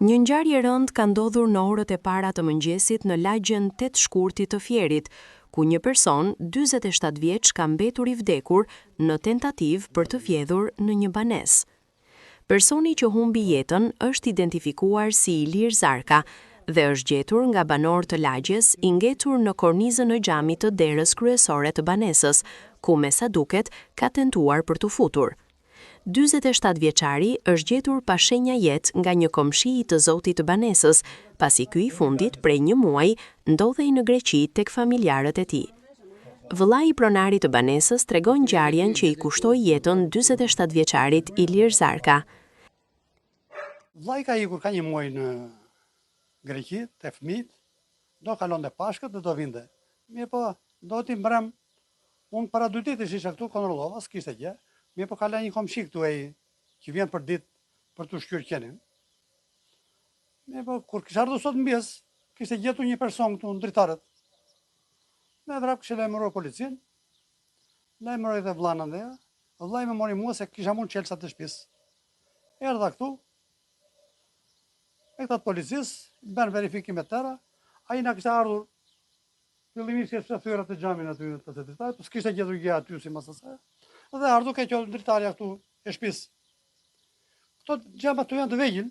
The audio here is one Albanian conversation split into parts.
Një ngjarje e rëndë ka ndodhur në orët e para të mëngjesit në lagjen 8 Shkurtit të Fierit, ku një person, 47 vjeç, ka mbetur i vdekur në tentativë për të vjedhur në një banesë. Personi që humbi jetën është identifikuar si Ilir Zarka dhe është gjetur nga banor të lagjes i ngecur në kornizën e xhamit të derës kryesore të banesës, ku me sa duket ka tentuar për të futur. 47 vjeçari është gjetur pa shenja jetë nga një komshi i të zotit të banesës, pasi ky i fundit prej një muaji ndodhej në Greqi tek familjarët e tij. Vëllai i pronarit të banesës tregon ngjarjen që i kushtoi jetën 47 vjeçarit Ilir Zarka. Vllai ka ikur ka një muaj në Greqi te fëmijët, do kalonte Pashkët dhe do vinte. Mirë po, do ti mbrëm. Unë para 2 ditësh isha këtu, kontrollova, s'kishte gjë. Mirë po kala një komshi këtu që vjen për ditë për të shkyrë qenin. Mirë po, kur kisha ardhur sot mbjes, kishte gjetur një person këtu në dritarët. Me vrap kishte lajmëruar policinë, lajmëroi dhe vllain andej. Vllai më mori mua se kisha mund çelësat të shtëpisë. Erdha këtu, e këta të policisë, bën verifikim e tëra, ai na kishte ardhur fillimisht kishte thyrat të xhamin aty të dritarit, po s'kishte gjetur gjë aty si mas asaj. Dhe ardhur ka qenë dritarja këtu e shtëpisë. Këto xhama këtu janë të vegjël,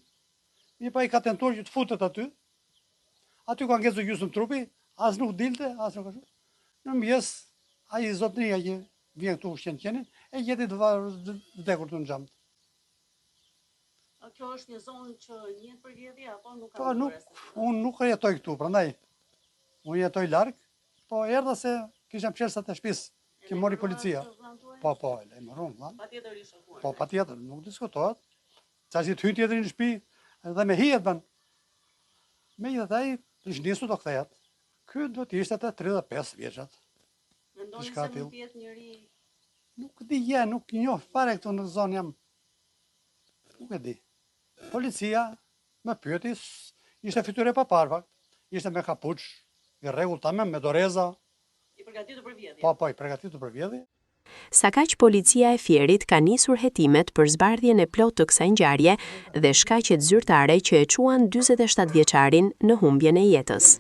një pa i ka tentuar që të futet aty. Aty ka ngecur gjysmë trupi, as nuk dilte, as nuk ashtu. Në mëngjes, ai zotëria që vjen këtu ushqen qenin, e gjeti të vdekur në xham. Kjo është një zonë që njihet për vjedhje apo nuk ka? Po unë nuk jetoj këtu, prandaj. Unë jetoj larg, po erdha se kisha çelësat e shtëpisë që mori policia. Po, e lajmëron, vëlla. Patjetër i shokuar. Po, patjetër, nuk diskutohet. Çasi të hyjë tjetër në shtëpi, edhe me hijet bën. Megjithatë ai është nisur do kthehet. Ky do të ishte atë 35 vjeçat. Mendoni se mund të jetë njëri? Nuk di gjë, nuk njoh fare këtu në zonë jam. Nuk e di. Policia më pyeti, ishte fytyrë pa parë, ishte me kapuç, i rregull tamam me doreza. I përgatitur për vjedhje. Po, i përgatitur për vjedhje. Sa kaq policia e Fierit ka nisur hetimet për zbardhjen e plotë të kësaj ngjarje dhe shkaqet zyrtare që e çuan 47 vjeçarin në humbjen e jetës.